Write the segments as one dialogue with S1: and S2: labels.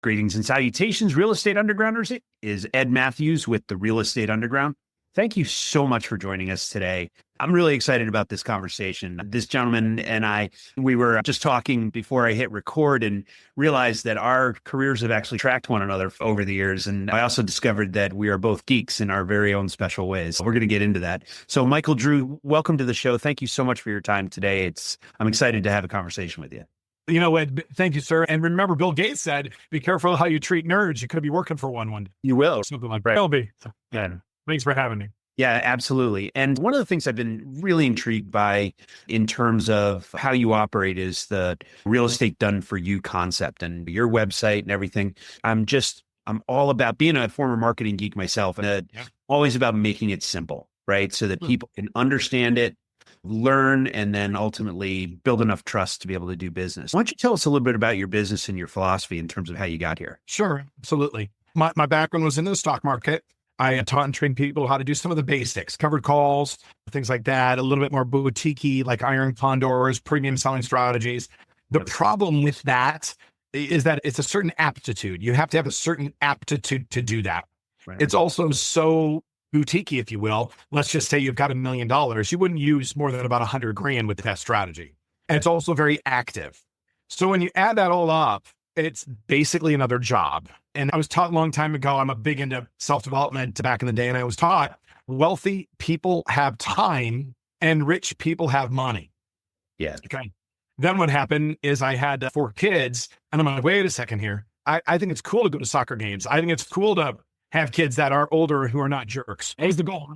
S1: Greetings and salutations, Real Estate Undergrounders. It is Ed Matthews with the Real Estate Underground. Thank you so much for joining us today. I'm really excited about this conversation. This gentleman and I, we were just talking before I hit record and realized that our careers have actually tracked one another over the years. And I also discovered that we are both geeks in our very own special ways. We're going to get into that. So Michael Drew, welcome to the show. Thank you so much for your time today. I'm excited to have a conversation with you.
S2: You know what? Thank you, sir. And remember, Bill Gates said, be careful how you treat nerds. You could be working for one day.
S1: You will.
S2: Something like that. Will be. So,
S1: yeah.
S2: Thanks for having me.
S1: Yeah, absolutely. And one of the things I've been really intrigued by in terms of how you operate is the real estate done for you concept and your website and everything. I'm all about being a former marketing geek myself, and always about making it simple, right? So that people can understand it, learn, and then ultimately build enough trust to be able to do business. Why don't you tell us a little bit about your business and your philosophy in terms of how you got here?
S2: Sure, absolutely. My background was in the stock market. I taught and trained people how to do some of the basics, covered calls, things like that, a little bit more boutique-y, like iron condors, premium selling strategies. The problem with that is that it's a certain aptitude. You have to have a certain aptitude to do that. Right. It's also so boutique, if you will. Let's just say you've got $1 million. You wouldn't use more than about 100 grand with that strategy. And it's also very active. So when you add that all up, it's basically another job. And I was taught a long time ago, I'm a big into self-development back in the day. And I was taught wealthy people have time and rich people have money.
S1: Yeah.
S2: Okay. Then what happened is I had 4 kids and I'm like, wait a second here. I think it's cool to go to soccer games. I think it's cool to have kids that are older who are not jerks. That was the goal.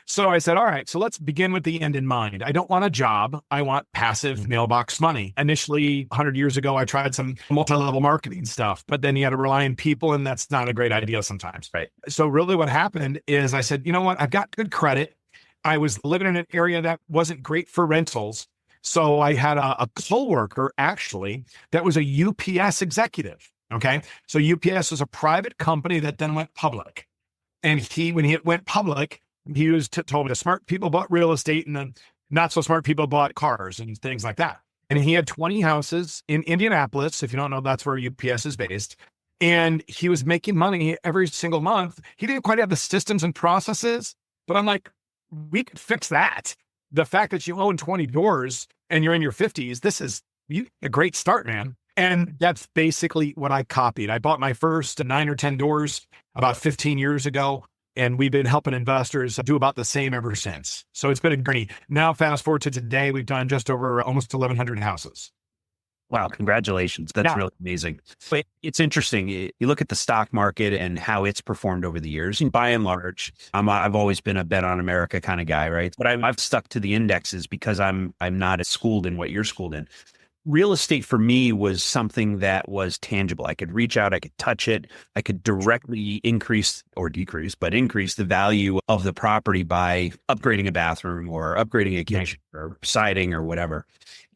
S2: So I said, all right, so let's begin with the end in mind. I don't want a job. I want passive mailbox money. Initially, 100 years ago, I tried some multi-level marketing stuff, but then you had to rely on people, and that's not a great idea sometimes.
S1: Right.
S2: So really what happened is I said, you know what? I've got good credit. I was living in an area that wasn't great for rentals. So I had a coworker, actually, that was a UPS executive. Okay. So UPS was a private company that then went public. And when he went public, he was told me the smart people bought real estate and the not so smart people bought cars and things like that. And he had 20 houses in Indianapolis. If you don't know, that's where UPS is based. And he was making money every single month. He didn't quite have the systems and processes, but I'm like, we could fix that. The fact that you own 20 doors and you're in your 50s, this is a great start, man. And that's basically what I copied. I bought my first 9 or 10 doors about 15 years ago, and we've been helping investors do about the same ever since. So it's been a journey. Now, fast forward to today, we've done just over almost 1,100 houses.
S1: Wow, congratulations. That's really amazing. But it's interesting. You look at the stock market and how it's performed over the years. And by and large, I've always been a bet on America kind of guy, right? But I've stuck to the indexes because I'm not as schooled in what you're schooled in. Real estate for me was something that was tangible. I could reach out, I could touch it, I could directly increase or decrease, but increase the value of the property by upgrading a bathroom or upgrading a kitchen or siding or whatever.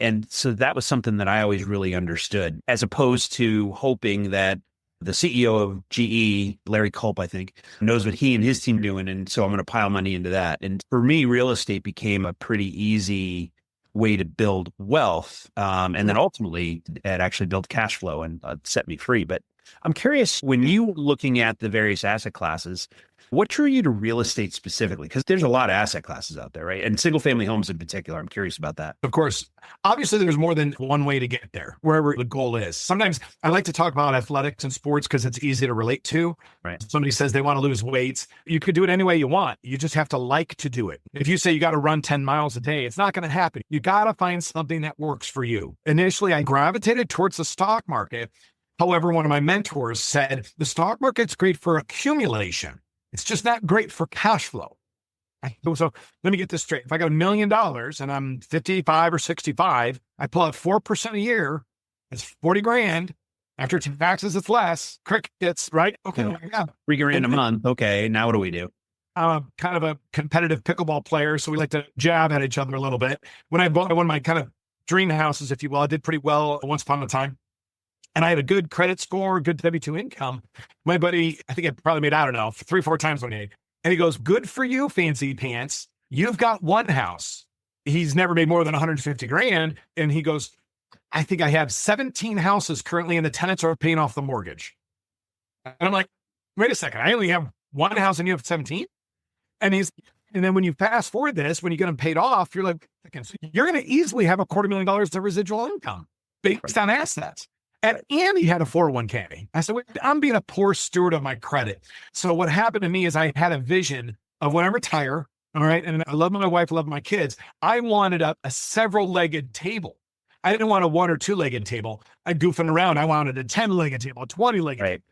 S1: And so that was something that I always really understood, as opposed to hoping that the CEO of GE, Larry Culp, I think, knows what he and his team are doing. And so I'm going to pile money into that. And for me, real estate became a pretty easy way to build wealth. And then ultimately it actually built cash flow and set me free. But I'm curious, when you were looking at the various asset classes, what drew you to real estate specifically? Because there's a lot of asset classes out there, right? And single family homes in particular. I'm curious about that.
S2: Of course. Obviously, there's more than one way to get there, wherever the goal is. Sometimes I like to talk about athletics and sports because it's easy to relate to.
S1: Right.
S2: Somebody says they want to lose weights. You could do it any way you want. You just have to like to do it. If you say you got to run 10 miles a day, it's not going to happen. You got to find something that works for you. Initially, I gravitated towards the stock market. However, one of my mentors said, the stock market's great for accumulation. It's just not great for cash flow. So let me get this straight. If I got $1 million and I'm 55 or 65, I pull out 4% a year. It's 40 grand. After taxes, it's less. Crickets, right? Okay. Yeah.
S1: $3,000 a month. Okay. Now what do we do?
S2: I'm kind of a competitive pickleball player, so we like to jab at each other a little bit. When I bought one of my kind of dream houses, if you will, I did pretty well once upon a time. And I had a good credit score, good W-2 income. My buddy, I think I probably made, I don't know, 3-4 times what I made. And he goes, good for you, fancy pants. You've got one house. He's never made more than 150 grand. And he goes, I think I have 17 houses currently and the tenants are paying off the mortgage. And I'm like, wait a second, I only have one house and you have 17? And and then when you fast forward this, when you get them paid off, you're like, you're going to easily have $250,000 of residual income based on assets. And he had a 401k. I said, wait, I'm being a poor steward of my credit. So what happened to me is I had a vision of when I retire. All right. And I love my wife, love my kids. I wanted a several-legged table. I didn't want a 1 or 2-legged table. I goofing around. I wanted a 10-legged table, a 20-legged table.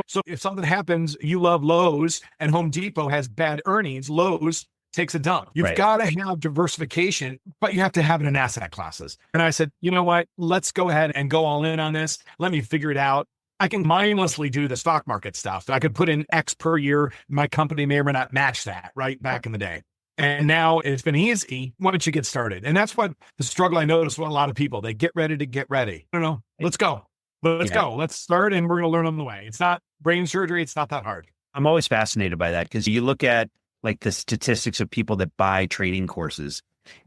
S2: So if something happens, you love Lowe's and Home Depot has bad earnings, Lowe's takes a dump. You've got to have diversification, but you have to have it in asset classes. And I said, you know what? Let's go ahead and go all in on this. Let me figure it out. I can mindlessly do the stock market stuff. I could put in X per year. My company may or may not match that right back in the day. And now it's been easy. Why don't you get started? And that's what the struggle I noticed with a lot of people. They get ready to get ready. I don't know. Let's go. Let's go. Let's start, and we're going to learn on the way. It's not brain surgery. It's not that hard.
S1: I'm always fascinated by that because you look at like the statistics of people that buy trading courses,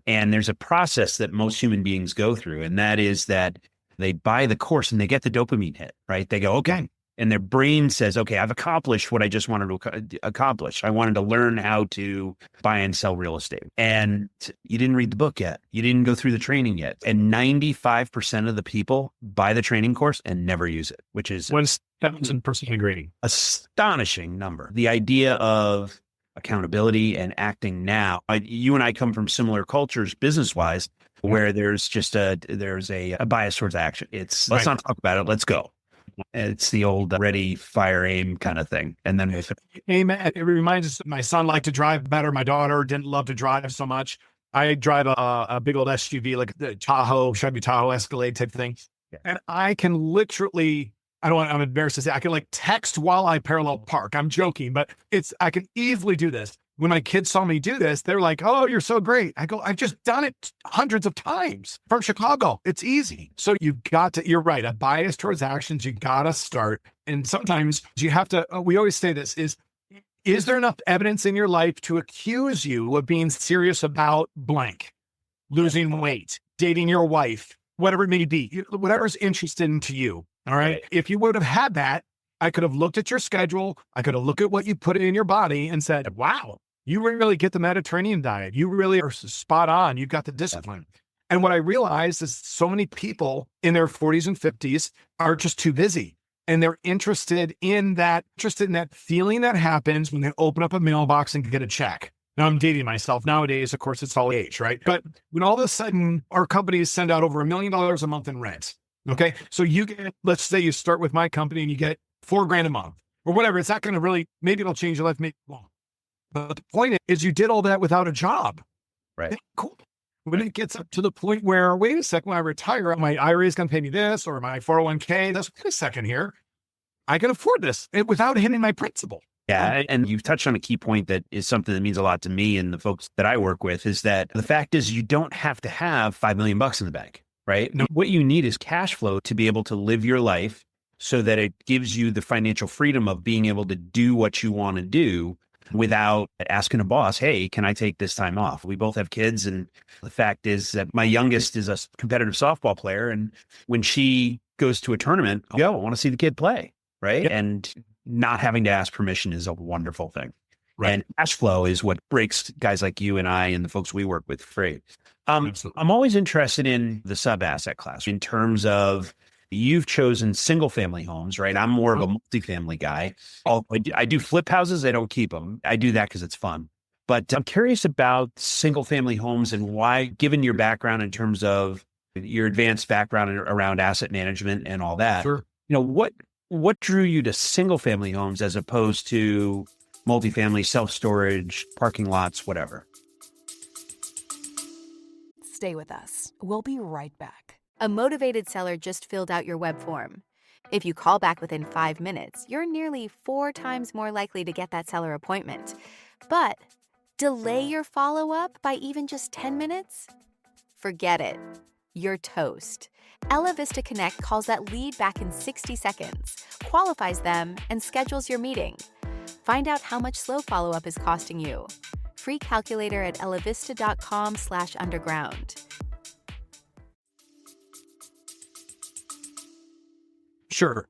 S1: and there's a process that most human beings go through. And that is that they buy the course and they get the dopamine hit, right? They go, okay. And their brain says, okay, I've accomplished what I just wanted to accomplish. I wanted to learn how to buy and sell real estate. And you didn't read the book yet. You didn't go through the training yet. And 95% of the people buy the training course and never use it, which is
S2: 1,000% agree.
S1: Astonishing number. The idea of accountability and acting now. You and I come from similar cultures business-wise, where there's just a bias towards action. It's let's not talk about it. Let's go. It's the old ready, fire, aim kind of thing. And then
S2: amen. It reminds us, my son liked to drive better. My daughter didn't love to drive so much. I drive a big old SUV, like the Chevy Tahoe Escalade type thing. Yeah. And I can literally, I'm embarrassed to say, I can like text while I parallel park. I'm joking, but I can easily do this. When my kids saw me do this, they're like, oh, you're so great. I go, I've just done it hundreds of times from Chicago. It's easy. So you're right. A bias towards actions, you got to start. And sometimes you have to, we always say this is there enough evidence in your life to accuse you of being serious about blank, losing weight, dating your wife, whatever it may be, whatever's interesting to you. All right. If you would have had that, I could have looked at your schedule. I could have looked at what you put in your body and said, wow, you really get the Mediterranean diet. You really are spot on. You've got the discipline. And what I realized is so many people in their 40s and 50s are just too busy. And they're interested in that feeling that happens when they open up a mailbox and get a check. Now I'm dating myself. Nowadays, of course, it's all age, right? But when all of a sudden our companies send out over $1 million a month in rent. Okay. So you get, let's say you start with my company and you get $4,000 a month or whatever. It's not going to really, maybe it'll change your life, maybe it won't. But the point is you did all that without a job.
S1: Right.
S2: Cool. When it gets up to the point where, wait a second, when I retire, my IRA is going to pay me this or my 401k, wait a second here. I can afford this without hitting my principal.
S1: Yeah. And you've touched on a key point that is something that means a lot to me and the folks that I work with is that the fact is you don't have to have $5 million in the bank, right? No. What you need is cash flow to be able to live your life so that it gives you the financial freedom of being able to do what you want to do without asking a boss, hey, can I take this time off? We both have kids. And the fact is that my youngest is a competitive softball player. And when she goes to a tournament, I want to see the kid play. Right. Yep. And not having to ask permission is a wonderful thing. Right. And cash flow is what breaks guys like you and I and the folks we work with free. I'm always interested in the sub asset class in terms of you've chosen single family homes, right? I'm more of a multifamily guy. I do flip houses. I don't keep them. I do that because it's fun. But I'm curious about single family homes and why, given your background in terms of your advanced background around asset management and all that,
S2: sure.
S1: What drew you to single family homes as opposed to multifamily, self-storage, parking lots, whatever?
S3: Stay with us. We'll be right back.
S4: A motivated seller just filled out your web form. If you call back within 5 minutes, you're nearly 4 times more likely to get that seller appointment. But delay your follow-up by even just 10 minutes? Forget it. You're toast. Ella Vista Connect calls that lead back in 60 seconds, qualifies them, and schedules your meeting. Find out how much slow follow-up is costing you. Free calculator at ellavista.com/underground.
S2: Sure.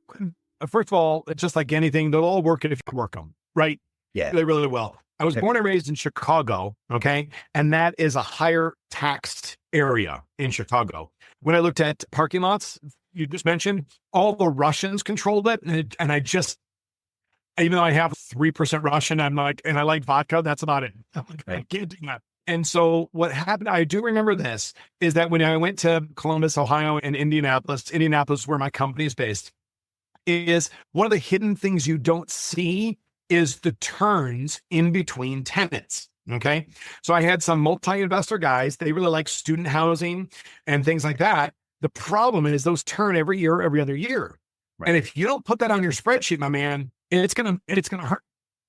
S2: First of all, it's just like anything, they'll all work if you work them, right?
S1: Yeah.
S2: They really will. I was born and raised in Chicago, okay? And that is a higher taxed area in Chicago. When I looked at parking lots, you just mentioned, all the Russians controlled it. And I just, even though I have 3% Russian, I'm like, and I like vodka, that's about it. I'm like, I can't do that. And so what happened, I do remember this, is that when I went to Columbus, Ohio, and Indianapolis, where my company is based, is one of the hidden things you don't see is the turns in between tenants. Okay. So I had some multi-investor guys. They really like student housing and things like that. The problem is those turn every year, every other year. Right. And if you don't put that on your spreadsheet, my man, it's going to hurt.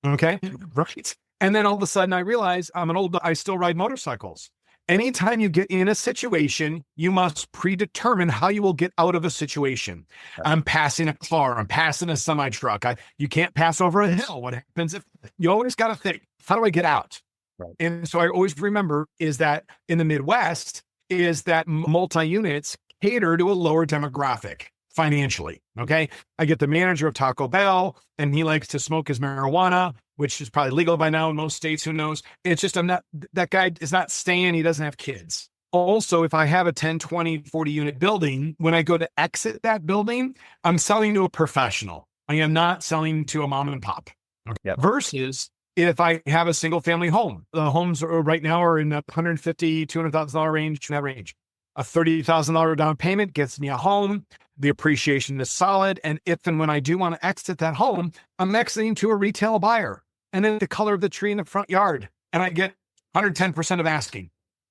S2: Okay. Right. And then all of a sudden I realize I still ride motorcycles. Anytime you get in a situation, you must predetermine how you will get out of a situation. Right. I'm passing a car. I'm passing a semi truck. You can't pass over a hill. What happens if you always got to think, how do I get out? Right. And so I always remember is that in the Midwest is that multi-units cater to a lower demographic financially. Okay. I get the manager of Taco Bell and he likes to smoke his marijuana, which is probably legal by now in most states, who knows? It's just, that guy is not staying. He doesn't have kids. Also, if I have a 10, 20, 40 unit building, when I go to exit that building, I'm selling to a professional. I am not selling to a mom and pop. Okay. Yep. Versus if I have a single family home, the homes right now are in the $150,000, $200,000 range, that range. A $30,000 down payment gets me a home. The appreciation is solid. And if and when I do want to exit that home, I'm exiting to a retail buyer. And then the color of the tree in the front yard. And I get 110% of asking.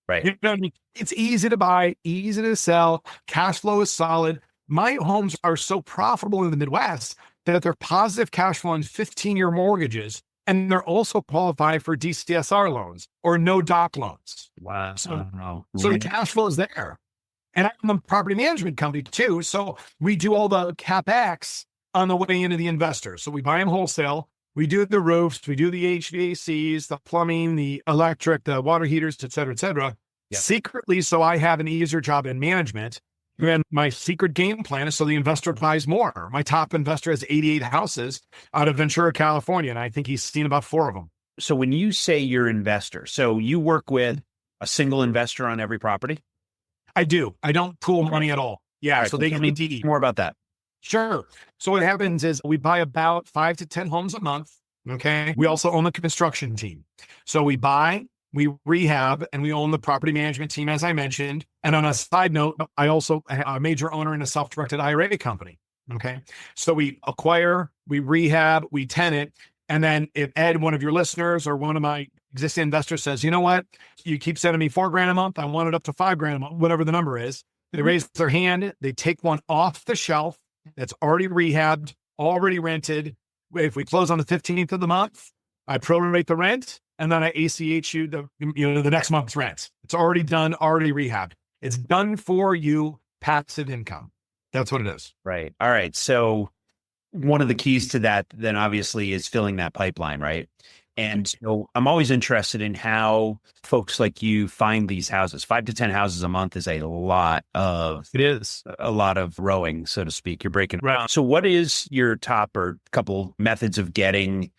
S1: Right.
S2: You know what I mean? It's easy to buy, easy to sell. Cash flow is solid. My homes are so profitable in the Midwest that they're positive cash flow on 15-year mortgages. And they're also qualified for DCSR loans or no doc loans.
S1: Wow.
S2: So the cash flow is there. And I'm a property management company too. So we do all the CapEx on the way into the investor. So we buy them wholesale. We do the roofs, we do the HVACs, the plumbing, the electric, the water heaters, et cetera, secretly. So I have an easier job in management. And my secret game plan is so the investor buys more. My top investor has 88 houses out of Ventura, California. And I think he's seen about 4 of them.
S1: So when you say you're investor, so you work with a single investor on every property?
S2: I do. I don't pool money at all. Yeah.
S1: Right,
S2: so they
S1: tell
S2: can
S1: me more about that.
S2: Sure. So what happens is we buy about 5 to 10 homes a month. Okay. We also own the construction team. So we buy, we rehab, and we own the property management team, as I mentioned. And on a side note, I also am a major owner in a self-directed IRA company. Okay. So we acquire, we rehab, we tenant. And then if Ed, one of your listeners or one of my existing investors says, you know what, you keep sending me $4,000 a month. I want it up to $5,000 a month, whatever the number is. They raise their hand. They take one off the shelf that's already rehabbed, already rented. If we close on the 15th of the month, I prorate the rent, and then I ACH you the next month's rent. It's already done, already rehabbed. It's done for you, passive income. That's what it is.
S1: Right. All right. So one of the keys to that then obviously is filling that pipeline, right? And so I'm always interested in how folks like you find these houses. 5 to 10 houses a month is a lot of rowing, so to speak. You're breaking around. So what is your top or couple methods of getting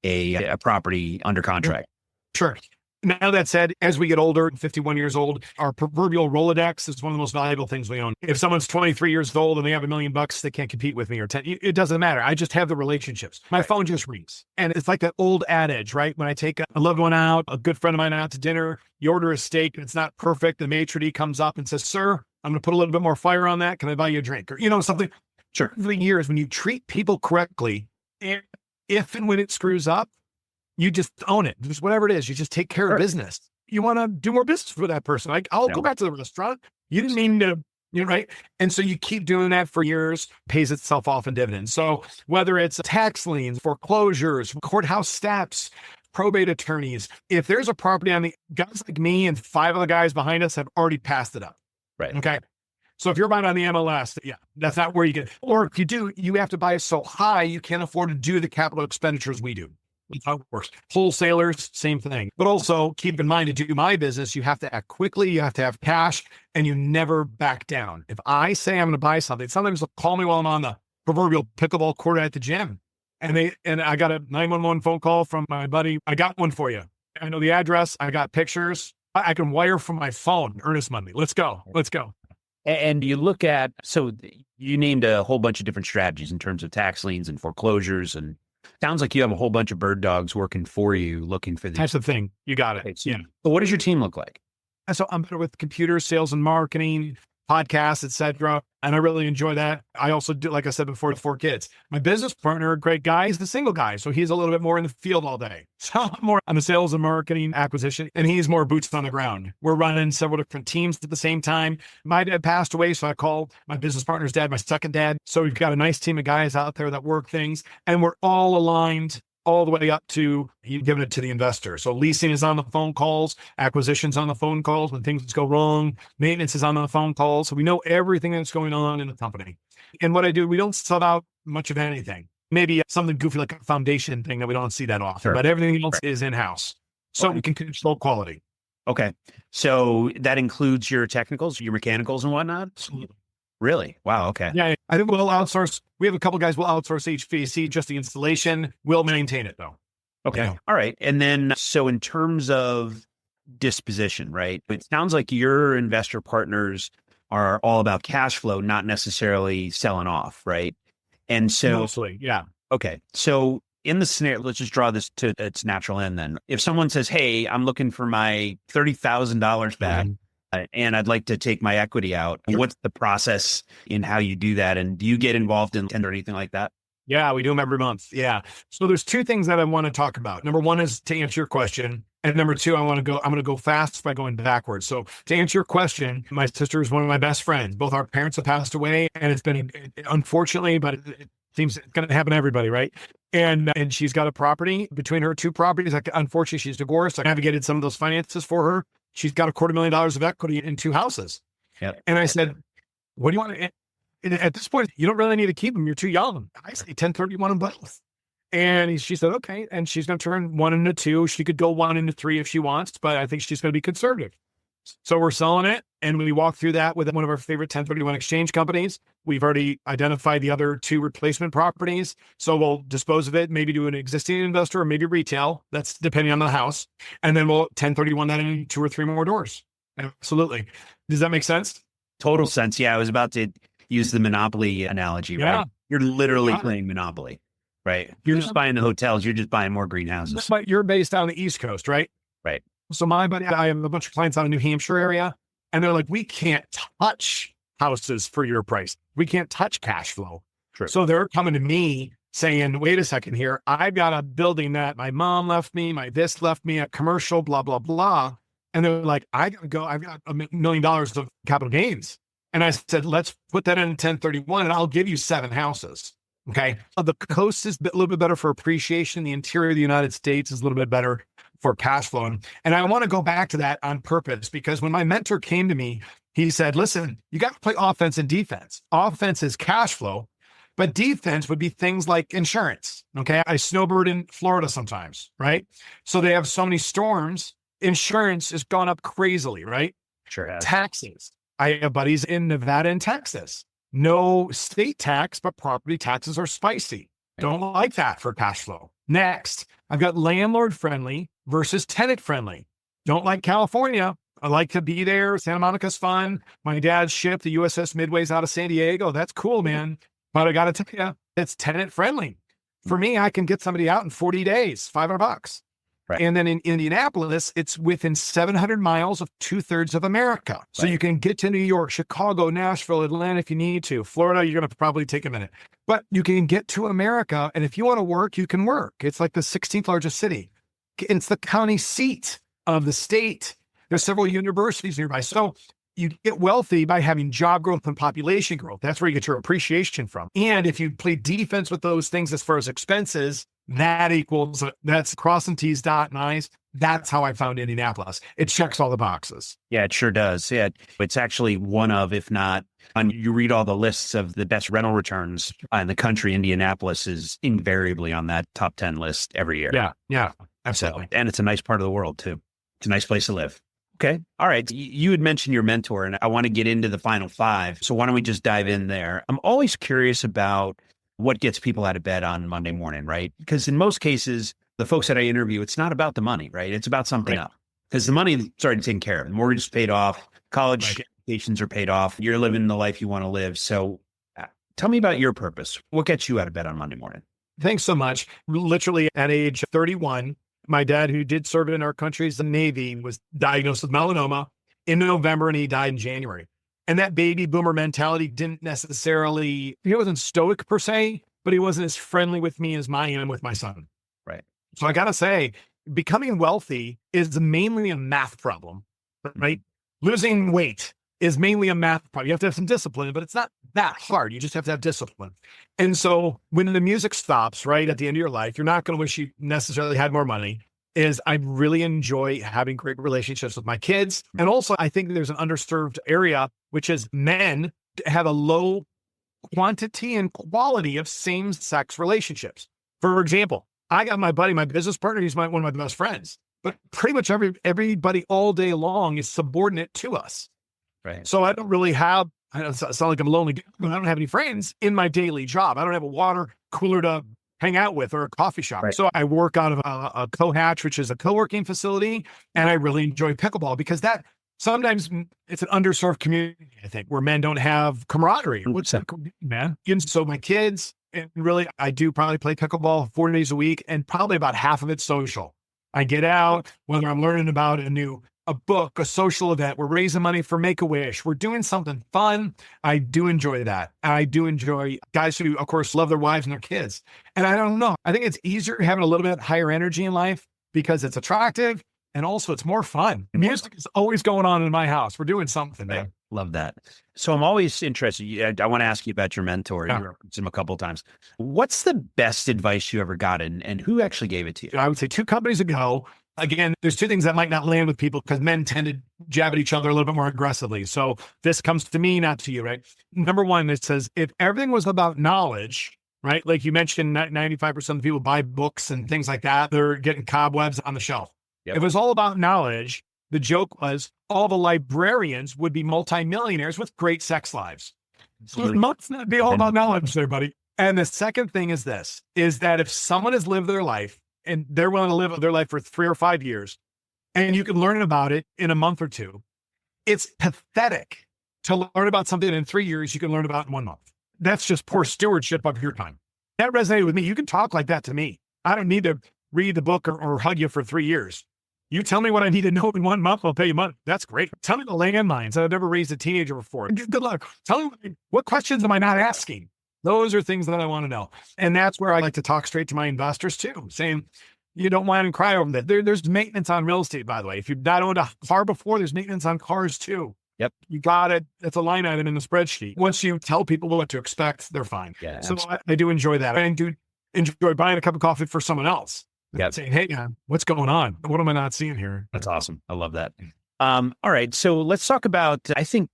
S1: a property under contract?
S2: Sure. Now that said, as we get older, 51 years old, our proverbial Rolodex is one of the most valuable things we own. If someone's 23 years old and they have $1 million, they can't compete with me, or 10. It doesn't matter. I just have the relationships. My phone just rings. And it's like that old adage, right? When I take a loved one out, a good friend of mine out to dinner, you order a steak and it's not perfect. The maitre d' comes up and says, sir, I'm going to put a little bit more fire on that. Can I buy you a drink? Or, something.
S1: Sure.
S2: For years, when you treat people correctly, if and when it screws up, you just own it. Just whatever it is, you just take care of business. You want to do more business for that person. Like, I'll go back to the restaurant. You didn't mean to, right? And so you keep doing that for years, pays itself off in dividends. So whether it's tax liens, foreclosures, courthouse steps, probate attorneys, if there's a property on the guys like me and 5 of the guys behind us have already passed it up.
S1: Right.
S2: Okay. So if you're buying on the MLS, that's not where you get, or if you do, you have to buy so high, you can't afford to do the capital expenditures we do. That's how it works. Wholesalers, same thing. But also keep in mind, to do my business, you have to act quickly, you have to have cash, and you never back down. If I say I'm going to buy something, sometimes they'll call me while I'm on the proverbial pickleball court at the gym. And I got a 911 phone call from my buddy. I got one for you. I know the address. I got pictures. I can wire from my phone, earnest money. Let's go. Let's go.
S1: And you look at, so you named a whole bunch of different strategies in terms of tax liens and foreclosures, and sounds like you have a whole bunch of bird dogs working for you, looking for these.
S2: That's the thing. You got it.
S1: Okay, so,
S2: Yeah.
S1: But what does your team look like?
S2: And so I'm better with computers, sales and marketing, podcasts, etc. And I really enjoy that. I also do, like I said before, 4 kids. My business partner, a great guy, he's the single guy. So he's a little bit more in the field all day. So I'm more on the sales and marketing acquisition, and he's more boots on the ground. We're running several different teams at the same time. My dad passed away, so I called my business partner's dad, my second dad. So we've got a nice team of guys out there that work things, and we're all aligned all the way up to giving it to the investor. So leasing is on the phone calls, acquisitions on the phone calls when things go wrong, maintenance is on the phone calls. So we know everything that's going on in the company. And what I do, we don't sub out much of anything. Maybe something goofy like a foundation thing that we don't see that often,
S1: Sure.
S2: but everything else is in-house. So we can control quality.
S1: Okay. So that includes your technicals, your mechanicals and whatnot?
S2: Absolutely.
S1: Really? Wow. Okay.
S2: Yeah, I think we'll outsource. We have a couple guys will outsource HVAC, just the installation. We'll maintain it though.
S1: Okay.
S2: Yeah.
S1: All right. And then, so in terms of disposition, right? It sounds like your investor partners are all about cash flow, not necessarily selling off, right? And so,
S2: Mostly, yeah.
S1: okay. So in the scenario, let's just draw this to its natural end then. If someone says, hey, I'm looking for my $30,000 back, and I'd like to take my equity out, what's the process in how you do that? And do you get involved in tender or anything like that?
S2: Yeah, we do them every month. Yeah. So there's 2 things that I want to talk about. Number 1 is to answer your question. And number 2, I'm going to go fast by going backwards. So to answer your question, my sister is one of my best friends. Both our parents have passed away, and it's been, unfortunately, but it seems it's going to happen to everybody, right? And she's got a property between her 2 properties. Like, unfortunately, she's divorced. I navigated some of those finances for her. She's got $250,000 of equity in 2 houses.
S1: Yep.
S2: And I said, what do you want to, at this point, you don't really need to keep them. You're too young. I say 1031 them both. And she said, okay. And she's going to turn 1 into 2. She could go 1 into 3 if she wants, but I think she's going to be conservative. So we're selling it. And we walk through that with one of our favorite 1031 exchange companies. We've already identified the other 2 replacement properties. So we'll dispose of it, maybe to an existing investor or maybe retail. That's depending on the house. And then we'll 1031 that in 2 or 3 more doors. Absolutely. Does that make sense?
S1: Total sense. Yeah. I was about to use the Monopoly analogy,
S2: Yeah.
S1: right? You're literally playing Monopoly, right? You're just buying the hotels. You're just buying more greenhouses.
S2: But you're based on the East Coast, right?
S1: Right.
S2: So my buddy, I have a bunch of clients out in New Hampshire area, and they're like, we can't touch houses for your price. We can't touch cash flow.
S1: True.
S2: So they're coming to me saying, wait a second here. I've got a building that my mom left me, my this left me, a commercial, blah, blah, blah. And they're like, I've got $1 million of capital gains. And I said, let's put that in 1031 and I'll give you 7 houses. Okay. The coast is a little bit better for appreciation. The interior of the United States is a little bit better for cash flow. And I want to go back to that on purpose, because when my mentor came to me, he said, listen, you got to play offense and defense. Offense is cash flow, but defense would be things like insurance. Okay. I snowbird in Florida sometimes, right? So they have so many storms. Insurance has gone up crazily, right?
S1: Sure has.
S2: Taxes. I have buddies in Nevada and Texas. No state tax, but property taxes are spicy. Don't like that for cash flow. Next, I've got landlord friendly versus tenant friendly. Don't like California. I like to be there. Santa Monica's fun. My dad's ship, the USS Midway's out of San Diego. That's cool, man. But I got to tell you, it's tenant friendly. For me, I can get somebody out in 40 days, $500.
S1: Right.
S2: And then in Indianapolis, it's within 700 miles of 2/3 of America. So
S1: Right.
S2: you can get to New York, Chicago, Nashville, Atlanta if you need to. Florida, you're going to probably take a minute. But you can get to America. And if you want to work, you can work. It's like the 16th largest city. It's the county seat of the state. There's several universities nearby. So you get wealthy by having job growth and population growth. That's where you get your appreciation from. And if you play defense with those things as far as expenses, that's crossing T's, dotting I's. That's how I found Indianapolis. It checks all the boxes.
S1: Yeah, it sure does. Yeah, it's actually one of, if not, and you read all the lists of the best rental returns in the country, Indianapolis is invariably on that top 10 list every year.
S2: Yeah,
S1: So,
S2: absolutely.
S1: and it's a nice part of the world too. It's a nice place to live. Okay. All right. You had mentioned your mentor, and I want to get into the final 5. So why don't we just dive in there? I'm always curious about what gets people out of bed on Monday morning, right? Because in most cases, the folks that I interview, it's not about the money, right? It's about something else. Because the money is already taken care of. The mortgage is paid off. College educations are paid off. You're living the life you want to live. So tell me about your purpose. What gets you out of bed on Monday morning?
S2: Thanks so much. Literally at age 31, my dad, who did serve in our country's the Navy, was diagnosed with melanoma in November, and he died in January. And that baby boomer mentality didn't necessarily, he wasn't stoic per se, but he wasn't as friendly with me as I am with my son.
S1: Right.
S2: So I got to say, becoming wealthy is mainly a math problem, right? Losing weight is mainly a math problem. You have to have some discipline, but it's not that hard. You just have to have discipline. And so when the music stops, right, at the end of your life, you're not going to wish you necessarily had more money. I really enjoy having great relationships with my kids. And also, I think there's an underserved area, which is men have a low quantity and quality of same-sex relationships. For example, I got my buddy, my business partner, he's one of my best friends, but pretty much everybody all day long is subordinate to us.
S1: Right.
S2: So I don't really have, I don't sound like I'm a lonely guy, but I don't have any friends in my daily job. I don't have a water cooler to hang out with or a coffee shop. Right. So I work out of a Co-Hatch, which is a co-working facility. And I really enjoy pickleball because that sometimes it's an underserved community, I think, where men don't have camaraderie. What's that, man? And so my kids, and really, I do probably play pickleball 4 days a week, and probably about half of it's social. I get out, whether I'm learning about a book, a social event, we're raising money for Make-A-Wish, we're doing something fun. I do enjoy that. And I do enjoy guys who, of course, love their wives and their kids. And I don't know, I think it's easier having a little bit higher energy in life because it's attractive and also it's more fun. Music is always going on in my house. We're doing something, man.
S1: Love that. So I'm always interested. I want to ask you about your mentor. You referenced him a couple of times. What's the best advice you ever got, and who actually gave it to you?
S2: I would say 2 companies ago. Again, there's 2 things that might not land with people because men tend to jab at each other a little bit more aggressively. So this comes to me, not to you, right? Number 1, it says, if everything was about knowledge, right? Like you mentioned, 95% of the people buy books and things like that. They're getting cobwebs on the shelf. Yep. If it was all about knowledge, the joke was all the librarians would be multimillionaires with great sex lives. So it must not be all about knowledge there, buddy. And the second thing is this, is that if someone has lived their life and they're willing to live their life for 3 or 5 years, and you can learn about it in a month or 2, it's pathetic to learn about something in 3 years you can learn about in 1 month. That's just poor stewardship of your time. That resonated with me. You can talk like that to me. I don't need to read the book or hug you for 3 years. You tell me what I need to know in 1 month, I'll pay you money. That's great. Tell me the landmines. I've never raised a teenager before. Good luck. Tell me what questions am I not asking? Those are things that I want to know. And that's where I like to talk straight to my investors too, saying, you don't whine and cry over that. There's maintenance on real estate, by the way. If you've not owned a car before, there's maintenance on cars too.
S1: Yep.
S2: You got it. It's a line item in the spreadsheet. Once you tell people what to expect, they're fine.
S1: Yeah,
S2: so I do enjoy that. I do enjoy buying a cup of coffee for someone else.
S1: Yeah.
S2: Saying, hey, what's going on? What am I not seeing here?
S1: That's awesome. I love that. All right. So let's talk about, I think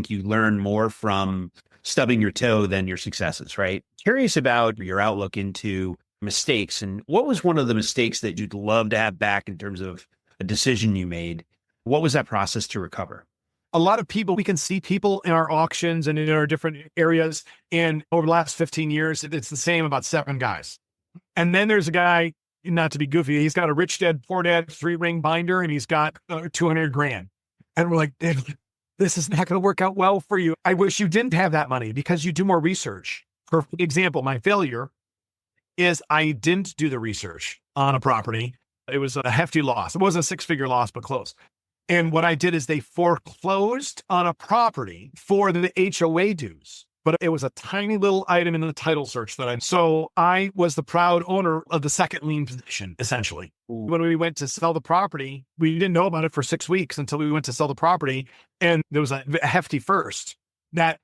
S1: you learn more from stubbing your toe than your successes, right? Curious about your outlook into mistakes. And what was one of the mistakes that you'd love to have back in terms of a decision you made? What was that process to recover?
S2: A lot of people, we can see people in our auctions and in our different areas. And over the last 15 years, it's the same about 7 guys. And then there's a guy, not to be goofy, he's got a rich dad, poor dad, 3-ring binder, and he's got 200 grand. And we're like, this is not going to work out well for you. I wish you didn't have that money because you do more research. For example, my failure is I didn't do the research on a property. It was a hefty loss. It wasn't a 6-figure loss, but close. And what I did is they foreclosed on a property for the HOA dues. But it was a tiny little item in the title search so I was the proud owner of the second lien position, essentially. Ooh. When we went to sell the property, we didn't know about it for 6 weeks until we went to sell the property. And there was a hefty first that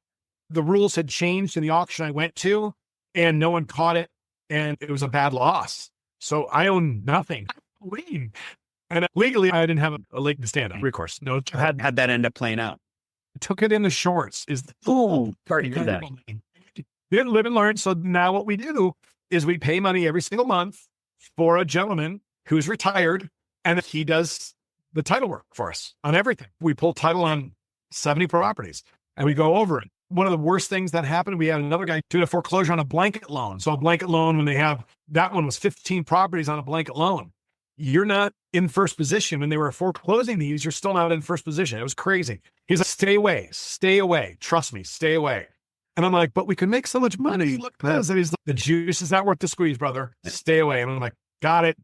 S2: the rules had changed in the auction I went to and no one caught it. And it was a bad loss. So I own nothing. Lien. And legally, I didn't have a leg to stand on. Recourse. No,
S1: How'd that end up playing out?
S2: Took it in the shorts.
S1: Sorry to hear that.
S2: Didn't live and learn. So now what we do is we pay money every single month for a gentleman who's retired, and he does the title work for us on everything. We pull title on 70 properties, and we go over it. one of the worst things that happened, we had another guy doing a foreclosure on a blanket loan. So a blanket loan, when they have, that one was 15 properties on a blanket loan. You're not in first position. When they were foreclosing these, you're still not in first position. It was crazy. He's like, stay away. Trust me, stay away. And I'm like, but we could make so much money. Look at this. And he's like, the juice is not worth the squeeze, brother. Stay away. And I'm like, got it.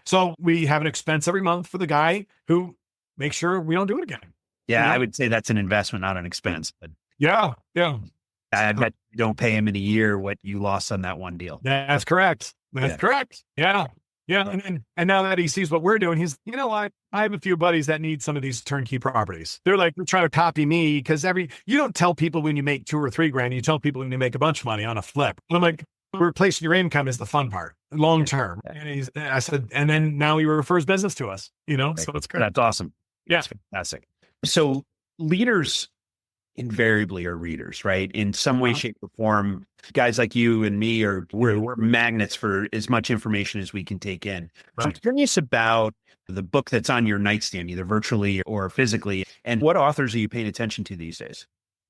S2: So we have an expense every month for the guy who makes sure we don't do it again.
S1: Yeah, I would say that's an investment, not an expense. But
S2: yeah.
S1: I bet you don't pay him in a year what you lost on that one deal.
S2: That's correct. Correct. Yeah. And now that he sees what we're doing, he's, you know what? I have a few buddies that need some of these turnkey properties. They're like, they're trying to copy me because you don't tell people when you make $2,000 or $3,000. You tell people when you make a bunch of money on a flip. And I'm like, replacing your income is the fun part, long term. And I said, and then now he refers business to us, so it's great.
S1: That's awesome.
S2: Yeah.
S1: That's fantastic. So leaders invariably are readers, right? In some way, shape, or form. Guys like you and me we're magnets for as much information as we can take in. Right. So I'm curious about the book that's on your nightstand, either virtually or physically, and what authors are you paying attention to these days?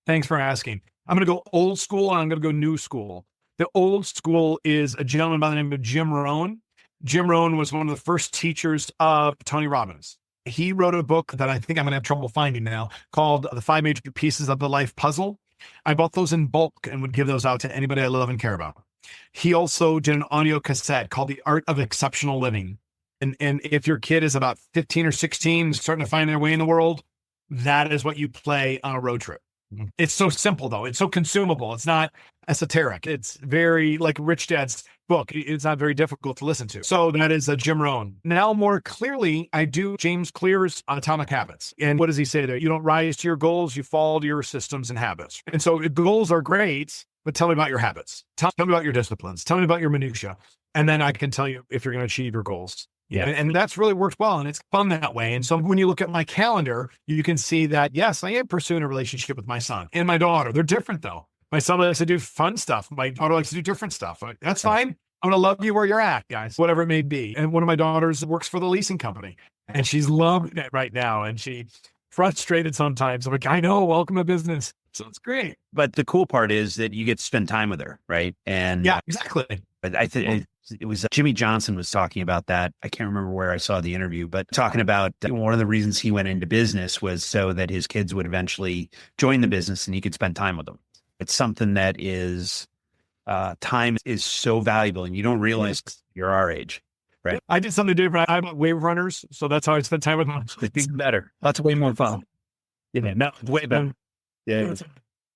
S2: Thanks for asking. I'm going to go old school and I'm going to go new school. The old school is a gentleman by the name of Jim Rohn. Jim Rohn was one of the first teachers of Tony Robbins. He wrote a book that I think I'm going to have trouble finding now called The 5 Major Pieces of the Life Puzzle. I bought those in bulk and would give those out to anybody I love and care about. He also did an audio cassette called The Art of Exceptional Living. And if your kid is about 15 or 16, starting to find their way in the world, that is what you play on a road trip. It's so simple, though. It's so consumable. It's not esoteric. It's very like Rich Dad's book. It's not very difficult to listen to. So that is a Jim Rohn. Now, more clearly, I do James Clear's Atomic Habits. And what does he say there? You don't rise to your goals, you fall to your systems and habits. And so goals are great, but tell me about your habits. Tell me about your disciplines. Tell me about your minutia. And then I can tell you if you're going to achieve your goals. Yeah. And that's really worked well. And it's fun that way. And so when you look at my calendar, you can see that, yes, I am pursuing a relationship with my son and my daughter. They're different, though. My son likes to do fun stuff. My daughter likes to do different stuff. That's fine. I'm going to love you where you're at, guys, whatever it may be. And one of my daughters works for the leasing company and she's loving it right now. And she's frustrated sometimes. I'm like, I know, welcome to business. So it's great.
S1: But the cool part is that you get to spend time with her, right? And
S2: yeah, exactly.
S1: But I think it was Jimmy Johnson was talking about that. I can't remember where I saw the interview, but talking about one of the reasons he went into business was so that his kids would eventually join the business and he could spend time with them. It's something that is, time is so valuable and you don't realize you're our age, right?
S2: I did something different. I bought wave runners. So that's how I spent time with them.
S1: It's better. That's way more fun. Yeah, no, way better. Yeah.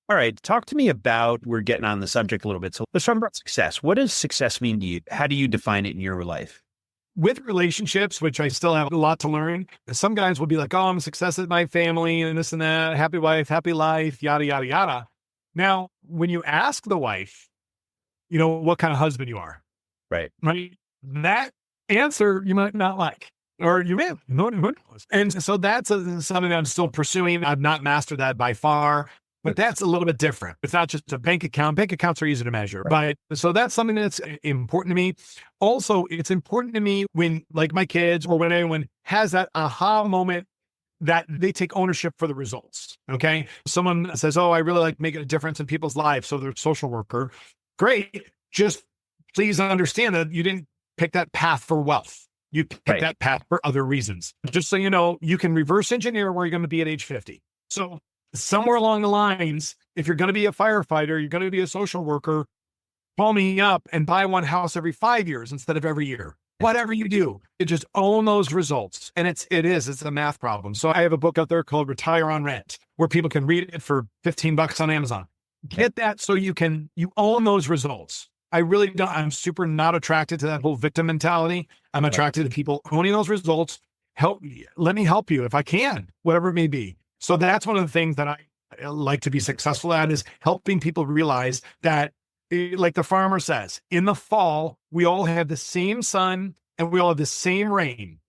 S1: All right. Talk to me about, we're getting on the subject a little bit. So let's talk about success. What does success mean to you? How do you define it in your life?
S2: With relationships, which I still have a lot to learn, some guys will be like, oh, I'm a success at my family and this and that, happy wife, happy life, yada, yada, yada. Now, when you ask the wife, what kind of husband you are,
S1: right?
S2: That answer you might not like, or you may. And so that's something that I'm still pursuing. I've not mastered that by far. But that's a little bit different. It's not just a bank account. Bank accounts are easy to measure. Right. But so that's something that's important to me. Also, it's important to me when, like my kids or when anyone has that aha moment that they take ownership for the results. Okay. Someone says, oh, I really like making a difference in people's lives. So they're a social worker. Great. Just please understand that you didn't pick that path for wealth. You picked that path for other reasons. Just so you know, you can reverse engineer where you're going to be at age 50. So somewhere along the lines, if you're going to be a firefighter, you're going to be a social worker, call me up and buy one house every 5 years instead of every year. Whatever you do, you just own those results. And it's a math problem. So I have a book out there called Retire on Rent, where people can read it for $15 on Amazon. Get that so you own those results. I really don't, I'm super not attracted to that whole victim mentality. I'm attracted to people owning those results. Let me help you if I can, whatever it may be. So that's one of the things that I like to be successful at, is helping people realize that, like the farmer says, in the fall, we all have the same sun and we all have the same rain.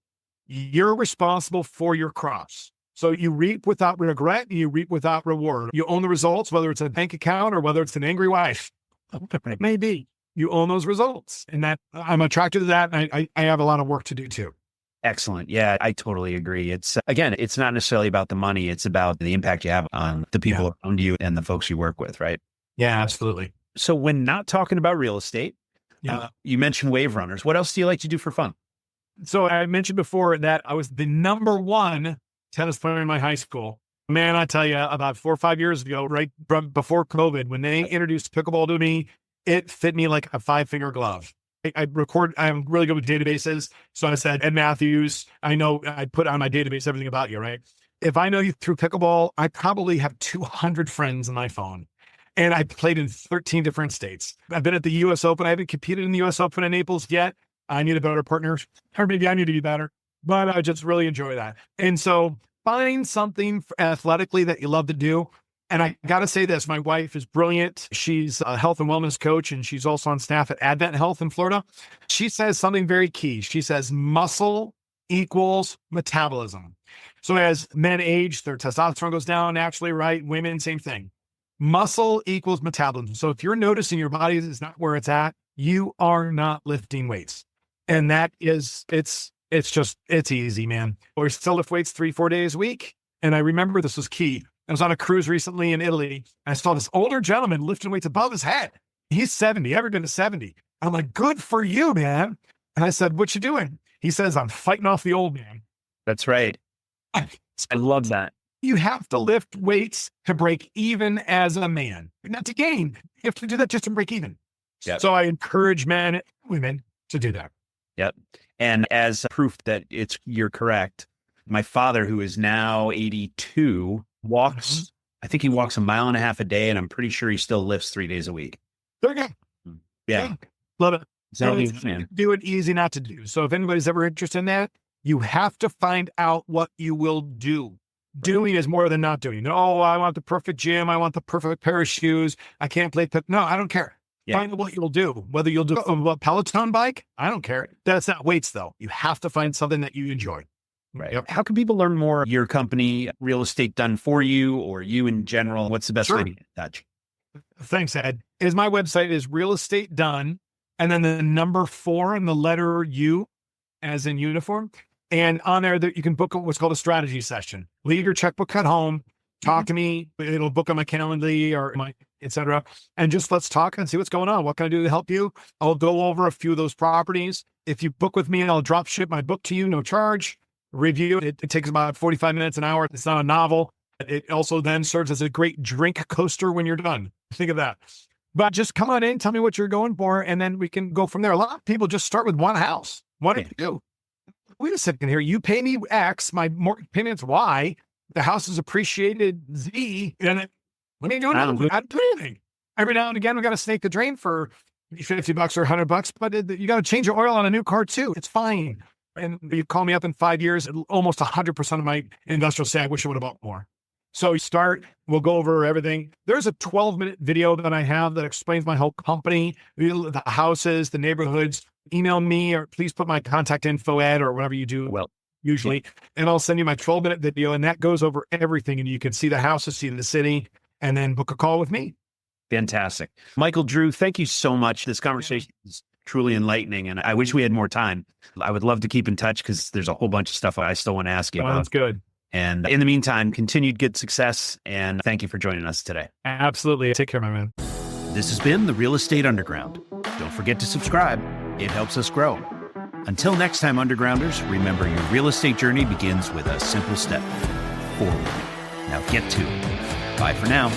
S2: You're responsible for your crops. So you reap without regret, and you reap without reward. You own the results, whether it's a bank account or whether it's an angry wife. It may be. You own those results. And that I'm attracted to that. And I have a lot of work to do too.
S1: Excellent. Yeah, I totally agree. It's again, it's not necessarily about the money. It's about the impact you have on the people around you and the folks you work with, right?
S2: Yeah, absolutely.
S1: So when not talking about real estate, you mentioned wave runners. What else do you like to do for fun?
S2: So I mentioned before that I was the number one tennis player in my high school. Man, I tell you, about 4 or 5 years ago, right before COVID, when they introduced pickleball to me, it fit me like a 5-finger glove. I'm really good with databases. So I said, Ed Matthews, I know I put on my database everything about you, right? If I know you through pickleball, I probably have 200 friends on my phone. And I played in 13 different states. I've been at the US Open. I haven't competed in the US Open in Naples yet. I need a better partner, or maybe I need to be better, but I just really enjoy that. And so find something athletically that you love to do. And I got to say this, my wife is brilliant. She's a health and wellness coach, and she's also on staff at Advent Health in Florida. She says something very key. She says muscle equals metabolism. So as men age, their testosterone goes down naturally, right? Women, same thing. Muscle equals metabolism. So if you're noticing your body is not where it's at, you are not lifting weights. And that is, it's easy, man. Or still lift weights 3-4 days a week. And I remember this was key. I was on a cruise recently in Italy. And I saw this older gentleman lifting weights above his head. He's 70, ever been to 70. I'm like, good for you, man. And I said, what you doing? He says, I'm fighting off the old man.
S1: That's right. I love that.
S2: You have to lift weights to break even as a man, not to gain. You have to do that just to break even.
S1: Yep.
S2: So I encourage men and women to do that.
S1: Yep. And as proof that you're correct, my father, who is now 82, walks, I think he walks 1.5 miles a day, and I'm pretty sure he still lifts 3 days a week.
S2: There you go.
S1: Yeah.
S2: Love it.
S1: So
S2: do it easy not to do. So if anybody's ever interested in that, you have to find out what you will do. Doing is more than not doing. Oh, I want the perfect gym. I want the perfect pair of shoes. I can't play. No, I don't care. Yeah. Find what you'll do. Whether you'll do a Peloton bike, I don't care. That's not weights, though. You have to find something that you enjoy.
S1: Right. Yep. How can people learn more? Your company, Real Estate Done For You, or you in general? What's the best way to get in touch?
S2: Thanks, Ed. My website is Real Estate Done, and then the number 4 and the letter U, as in uniform. And on there, you can book what's called a strategy session. Leave your checkbook at home. Talk to me. It'll book on my Calendly or my et cetera. And just let's talk and see what's going on. What can I do to help you? I'll go over a few of those properties. If you book with me, I'll drop ship my book to you, no charge. Review it. It takes about 45 minutes, an hour. It's not a novel. It also then serves as a great drink coaster when you're done. Think of that. But just come on in, tell me what you're going for, and then we can go from there. A lot of people just start with one house. What do you do? Wait a second here. You pay me X, my mortgage payment's Y. The house is appreciated Z. And what are you doing? I don't do anything. Every now and again, we got to snake the drain for $50 or $100, but you got to change your oil on a new car too. It's fine. And you call me up in 5 years, almost 100% of my investors say, I wish I would have bought more. So you start, we'll go over everything. There's a 12-minute video that I have that explains my whole company, the houses, the neighborhoods. Email me or please put my contact info, Ed, or whatever you do. Well, usually, and I'll send you my 12-minute video, and that goes over everything. And you can see the houses, see the city, and then book a call with me.
S1: Fantastic. Michael, Drew, thank you so much. This conversation is truly enlightening, and I wish we had more time. I would love to keep in touch because there's a whole bunch of stuff I still want to ask you about.
S2: That's good.
S1: And in the meantime, continued good success, and thank you for joining us today.
S2: Absolutely. Take care, my man.
S1: This has been the Real Estate Underground. Don't forget to subscribe. It helps us grow. Until next time, Undergrounders, remember your real estate journey begins with a simple step forward. Now get to it. Bye for now.